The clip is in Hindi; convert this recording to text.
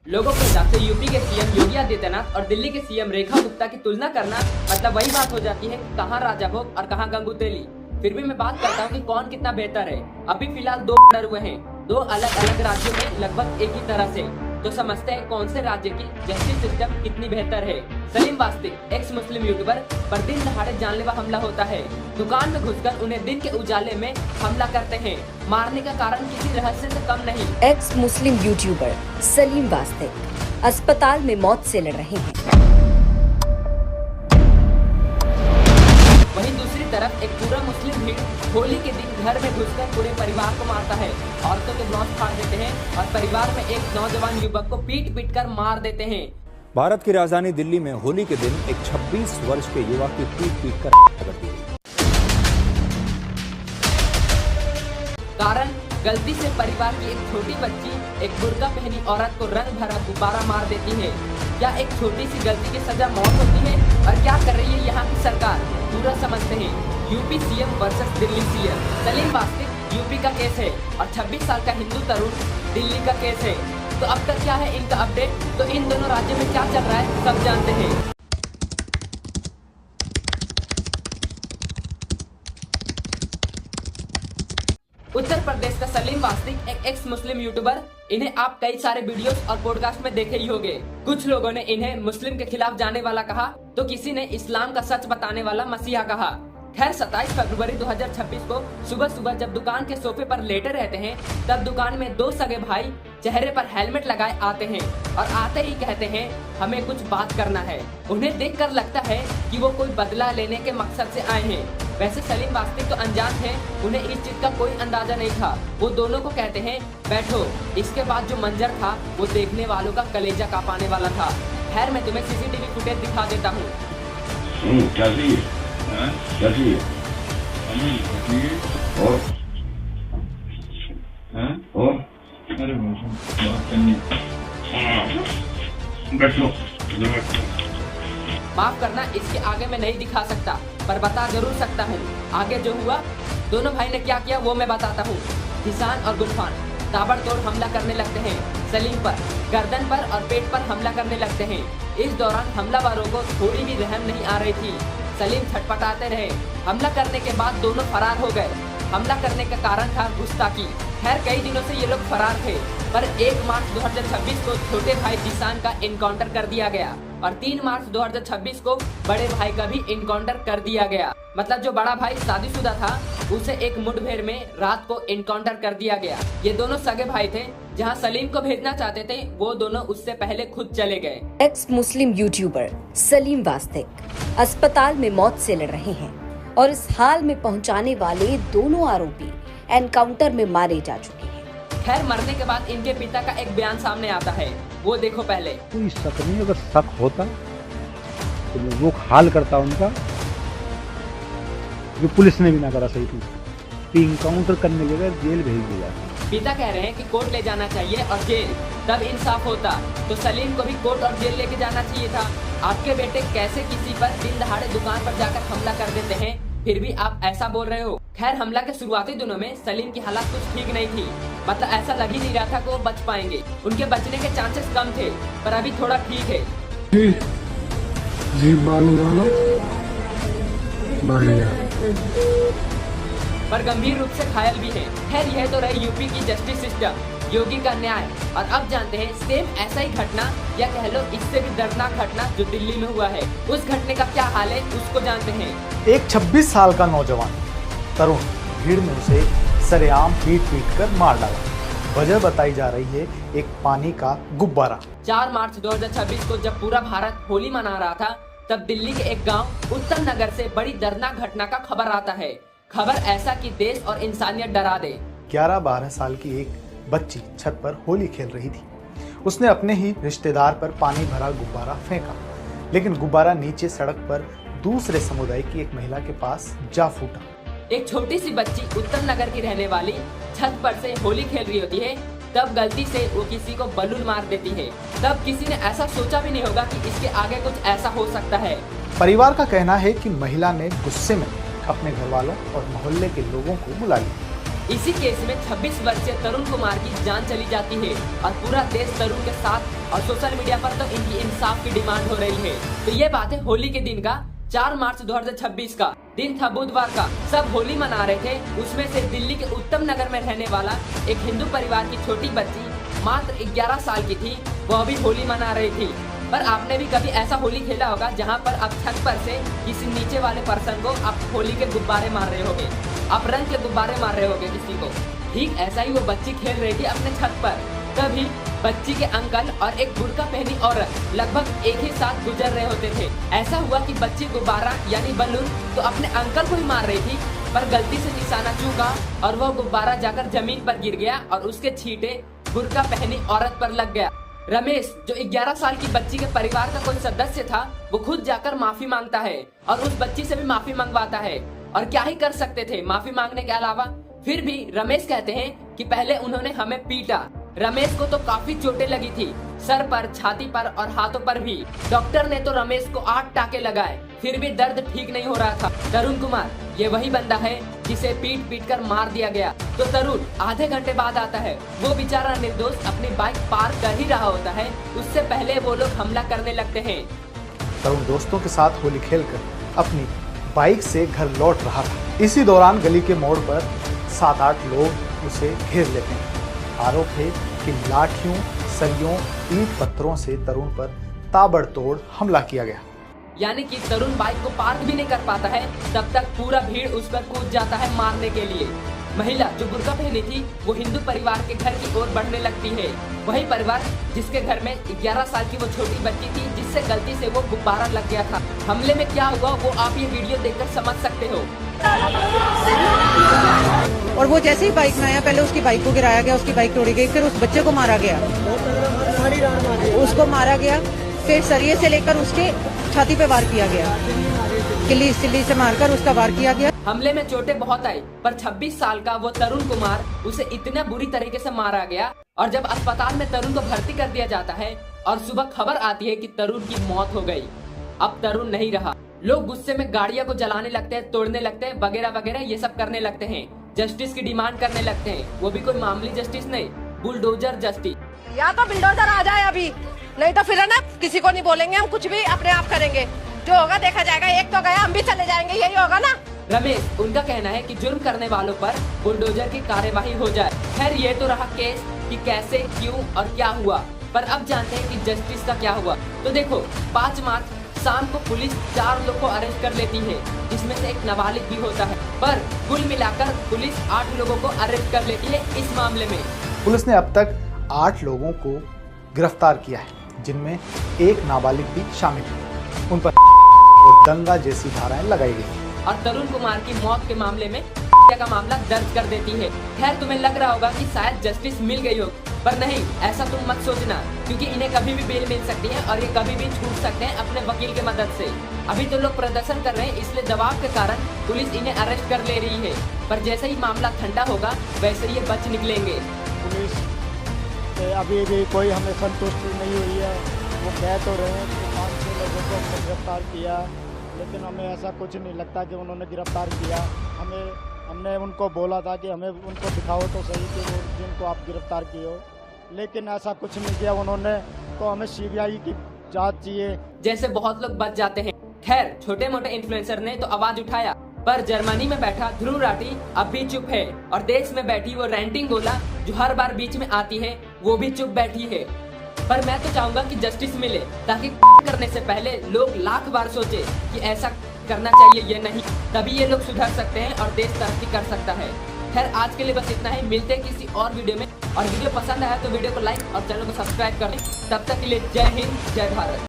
लोगों के हिसाब से यूपी के सीएम योगी आदित्यनाथ और दिल्ली के सीएम रेखा गुप्ता की तुलना करना मतलब वही बात हो जाती है कि कहाँ राजा भोग और कहाँ गंगू तेली। फिर भी मैं बात करता हूँ कि कौन कितना बेहतर है। अभी फिलहाल दो मर्डर हुए हैं, दो अलग अलग राज्यों में लगभग एक ही तरह से। तो समझते हैं कौन से राज्य की जस्टिस सिस्टम कितनी बेहतर है। सलीम वास्तिक एक्स मुस्लिम यूट्यूबर पर दिन दहाड़े जानलेवा हमला होता है। दुकान में घुसकर उन्हें दिन के उजाले में हमला करते हैं। मारने का कारण किसी रहस्य से कम नहीं। एक्स मुस्लिम यूट्यूबर सलीम वास्तिक अस्पताल में मौत से लड़ रहे हैं। वहीं दूसरी तरफ एक पूरा मुस्लिम भीड़ होली के दिन घर में घुसकर पूरे परिवार को मारता है। औरतों के ब्लाउज फाड़ देते हैं और परिवार में एक नौजवान युवक को पीट पीट कर मार देते हैं। भारत की राजधानी दिल्ली में होली के दिन एक 26 वर्ष के युवक की पीट कर हत्या कर दी गई। कारण गलती से परिवार की एक छोटी बच्ची एक बुर्का पहनी औरत को रंग भरा गुब्बारा मार देती है। क्या एक छोटी सी गलती की सजा मौत होती है? और क्या कर रही है यहाँ की सरकार? पूरा समझते हैं। UP CM versus Delhi CM. Salim वास्तिक यूपी का केस है और 26 साल का हिंदू तरुण दिल्ली का केस है। तो अब तक क्या है इनका अपडेट? तो इन दोनों राज्यों में क्या चल रहा है सब जानते हैं। उत्तर प्रदेश का सलीम वास्तिक एक एक्स मुस्लिम यूट्यूबर। इन्हें आप कई सारे वीडियोस और पॉडकास्ट में देखे ही होंगे। कुछ लोगों ने इन्हें मुस्लिम के खिलाफ जाने वाला कहा, तो किसी ने इस्लाम का सच बताने वाला मसीहा कहा। खैर 27 फरवरी 2026 को सुबह सुबह जब दुकान के सोफे पर लेटे रहते हैं, तब दुकान में दो सगे भाई चेहरे पर हेलमेट लगाए आते हैं और आते ही कहते हैं हमें कुछ बात करना है। उन्हें देखकर लगता है कि वो कोई बदला लेने के मकसद से आए हैं। वैसे सलीम वास्तिक तो अनजान थे, उन्हें इस चीज का कोई अंदाजा नहीं था। वो दोनों को कहते हैं बैठो। इसके बाद जो मंजर था वो देखने वालों का कलेजा कांपाने वाला था। खैर मैं तुम्हें सीसीटीवी फुटेज दिखा देता हूँ। क्या चाहिए? क्या चाहिए? और अरे बात करनी। बैठो। माफ करना, इसके आगे मैं नहीं दिखा सकता, पर बता जरूर सकता हूँ। आगे जो हुआ, दोनों भाई ने क्या किया वो मैं बताता हूँ। किसान और गुलफान ताबड़तोड़ हमला करने लगते हैं। सलीम पर गर्दन पर और पेट पर हमला करने लगते हैं। इस दौरान हमलावरों को थोड़ी भी रहम नहीं आ रही थी। सलीम छटपटाते रहे। हमला करने के बाद दोनों फरार हो गए। हमला करने का कारण था गुस्ताखी। खैर कई दिनों से ये लोग फरार थे, पर 1 मार्च 2026 को छोटे भाई किसान का इनकाउंटर कर दिया गया और 3 मार्च 2026 को बड़े भाई का भी इनकाउंटर कर दिया गया। मतलब जो बड़ा भाई शादीशुदा था उसे एक मुठभेड़ में रात को इनकाउंटर कर दिया गया। ये दोनों सगे भाई थे। जहां सलीम को भेजना चाहते थे वो दोनों उससे पहले खुद चले गए। एक्स मुस्लिम यूट्यूबर सलीम वास्तिक अस्पताल में मौत से लड़ रहे हैं और इस हाल में पहुंचाने वाले दोनों आरोपी एनकाउंटर में मारे जा चुके हैं। खैर मरने के बाद इनके पिता का एक बयान सामने आता है, वो देखो पहले। कोई शक नहीं, अगर शक होता तो मैं वो हाल करता उनका जो पुलिस ने भी ना करा सही थी। तो इनकाउंटर करने के बाद जेल भेज दिया। पिता कह रहे हैं कि कोर्ट ले जाना चाहिए और जेल, तब इंसाफ होता। तो सलीम को भी कोर्ट और जेल लेके जाना चाहिए था। आपके बेटे कैसे किसी पर दिन दहाड़े दुकान पर जाकर हमला कर देते हैं, फिर भी आप ऐसा बोल रहे हो। खैर हमला के शुरुआती दिनों में सलीम की हालत कुछ ठीक नहीं थी। मतलब ऐसा लग ही नहीं रहा था कि वो बच पाएंगे। उनके बचने के चांसेस कम थे, पर अभी थोड़ा ठीक है। जी बढ़िया। पर गंभीर रूप से घायल भी है। खैर यह तो रही यूपी की जस्टिस सिस्टम, योगी का न्याय। और अब जानते हैं सेम ऐसा ही घटना या कह लो इससे भी दर्दनाक घटना जो दिल्ली में हुआ है। उस घटने का क्या हाल है उसको जानते हैं। एक 26 साल का नौजवान तरुण भीड़ में उसे सरेआम पीट कर मार डाला। वजह बताई जा रही है एक पानी का गुब्बारा। 4 मार्च 2026 को जब पूरा भारत होली मना रहा था, तब दिल्ली के एक गांव उत्तम नगर से बड़ी दर्दनाक घटना का खबर आता है। खबर ऐसा कि देश और इंसानियत डरा दे। 11-12 साल की एक बच्ची छत पर होली खेल रही थी। उसने अपने ही रिश्तेदार पर पानी भरा गुब्बारा फेंका, लेकिन गुब्बारा नीचे सड़क पर दूसरे समुदाय की एक महिला के पास जा फूटा। एक छोटी सी बच्ची उत्तम नगर की रहने वाली छत पर से होली खेल रही होती है, तब गलती से वो किसी को बलून मार देती है। तब किसी ने ऐसा सोचा भी नहीं होगा कि इसके आगे कुछ ऐसा हो सकता है। परिवार का कहना है कि महिला ने गुस्से में अपने घर वालों और मोहल्ले के लोगों को बुला लिया। इसी केस में 26 वर्षीय तरुण कुमार की जान चली जाती है और पूरा देश तरुण के साथ और सोशल मीडिया पर तो इनकी इंसाफ की डिमांड हो रही है। तो ये बात है होली के दिन का 4 मार्च 2026 का दिन था, बुधवार का। सब होली मना रहे थे। उसमें से दिल्ली के उत्तम नगर में रहने वाला एक हिंदू परिवार की छोटी बच्ची मात्र 11 साल की थी, वह भी होली मना रही थी। पर आपने भी कभी ऐसा होली खेला होगा जहां पर आप छत पर से किसी नीचे वाले पर्सन को आप होली के गुब्बारे मार रहे होगे, आप रंग के गुब्बारे मार रहे होगे किसी को। ठीक ऐसा ही वो बच्ची खेल रही थी अपने छत पर। तभी बच्ची के अंकल और एक बुर्का पहनी औरत लगभग एक ही साथ गुजर रहे होते थे। ऐसा हुआ कि बच्ची गुब्बारा यानी बलून तो अपने अंकल को ही मार रही थी, पर गलती से निशाना चूका और वह गुब्बारा जाकर जमीन पर गिर गया और उसके छींटे बुर्का पहनी औरत पर लग गया। रमेश, जो 11 साल की बच्ची के परिवार का कोई सदस्य था, वो खुद जाकर माफी मांगता है और उस बच्ची से भी माफी मंगवाता है। और क्या ही कर सकते थे माफी मांगने के अलावा। फिर भी रमेश कहते हैं कि पहले उन्होंने हमें पीटा। रमेश को तो काफी चोटें लगी थी, सर पर, छाती पर और हाथों पर भी। डॉक्टर ने तो रमेश को 8 टाके लगाए, फिर भी दर्द ठीक नहीं हो रहा था। तरुण कुमार ये वही बंदा है जिसे पीट कर मार दिया गया। तो तरुण आधे घंटे बाद आता है। वो बेचारा निर्दोष अपनी बाइक पार कर ही रहा होता है, उससे पहले वो लोग हमला करने लगते हैं। तरुण दोस्तों के साथ होली खेलकर अपनी बाइक से घर लौट रहा था। इसी दौरान गली के मोड़ पर 7-8 लोग उसे घेर लेते हैं। आरोप है कि लाठियों, सरियों, ईंट पत्थरों से तरुण पर ताबड़तोड़ हमला किया गया। यानी कि तरुण बाइक को पार्क भी नहीं कर पाता है, तब तक पूरा भीड़ उस पर कूद जाता है मारने के लिए। महिला जो बुर्का पहनी थी वो हिंदू परिवार के घर की ओर बढ़ने लगती है। वही परिवार जिसके घर में 11 साल की वो छोटी बच्ची थी जिससे गलती से वो गुब्बारा लग गया था। हमले में क्या हुआ वो आप ये वीडियो देखकर समझ सकते हो। और वो जैसे ही बाइक में आया, पहले उसकी बाइक को गिराया गया, उसकी बाइक तोड़ी गई, फिर उस बच्चे को मारा गया, उसको मारा गया, फिर सरिये से लेकर उसके छाती पे वार किया गया, किल्ली से मारकर उसका वार किया गया। हमले में चोटें बहुत आई, पर 26 साल का वो तरुण कुमार, उसे इतना बुरी तरीके से मारा गया। और जब अस्पताल में तरुण को भर्ती कर दिया जाता है और सुबह खबर आती है कि तरुण की मौत हो गई। अब तरुण नहीं रहा। लोग गुस्से में गाड़ियां को जलाने लगते हैं, तोड़ने लगते हैं, वगैरह वगैरह ये सब करने लगते हैं। जस्टिस की डिमांड करने लगते हैं, वो भी कोई मामूली जस्टिस नहीं, बुलडोजर जस्टिस। या तो बुलडोजर आ जाए अभी, नहीं तो फिर ना किसी को नहीं बोलेंगे, हम कुछ भी अपने आप करेंगे, जो होगा देखा जाएगा। एक तो गया, हम भी चले जाएंगे, यही होगा ना। रमेश, उनका कहना है कि जुर्म करने वालों पर बुलडोजर की कार्यवाही हो जाए। खैर ये तो रहा केस कि कैसे, क्यों और क्या हुआ, पर अब जानते हैं कि जस्टिस का क्या हुआ। तो देखो, 5 मार्च शाम को पुलिस 4 लोग को अरेस्ट कर लेती है, जिसमें से एक नाबालिग भी होता है। पर कुल मिलाकर पुलिस 8 लोगों को अरेस्ट कर लेती है इस मामले में। पुलिस ने अब तक 8 लोगों को गिरफ्तार किया है, जिनमें एक नाबालिग भी शामिल है। उन पर और दंगा जैसी धाराएं लगाई गई और तरुण कुमार की मौत के मामले में का मामला दर्ज कर देती है। खैर तुम्हें लग रहा होगा कि शायद जस्टिस मिल गई हो, पर नहीं, ऐसा तुम मत सोचना, क्योंकि इन्हें कभी भी बेल मिल सकती है और ये कभी भी छूट सकते हैं अपने वकील की मदद से। अभी तो लोग प्रदर्शन कर रहे हैं, इसलिए दबाव के कारण पुलिस इन्हें अरेस्ट कर ले रही है, पर जैसे ही मामला ठंडा होगा वैसे ये बच निकलेंगे। पुलिस से अभी भी कोई हमें संतुष्टि नहीं हुई है। वो कह तो रहे हैं कि 5-6 लोगों को हमने गिरफ्तार किया, लेकिन हमें ऐसा कुछ नहीं लगता कि उन्होंने गिरफ्तार किया। हमने उनको बोला था कि हमें उनको दिखाओ तो सही कि वो जिनको आप गिरफ्तार किए हो, लेकिन ऐसा कुछ नहीं किया उन्होंने। तो हमें सीबीआई की जांच चाहिए। जैसे बहुत लोग बच जाते हैं। खैर छोटे मोटे इन्फ्लुएंसर ने तो आवाज उठाया, पर जर्मनी में बैठा ध्रुव राठी अब भी चुप है, और देश में बैठी वो रैंटिंग गोला जो हर बार बीच में आती है वो भी चुप बैठी है। पर मैं तो चाहूंगा कि जस्टिस मिले, ताकि करने से पहले लोग लाख बार सोचे कि ऐसा करना चाहिए ये नहीं, तभी ये लोग सुधर सकते हैं और देश तरक्की कर सकता है। खैर आज के लिए बस इतना ही, मिलते हैं किसी और वीडियो में। और वीडियो पसंद आया तो वीडियो को लाइक और चैनल को सब्सक्राइब कर दें। तब तक के लिए जय हिंद, जय भारत।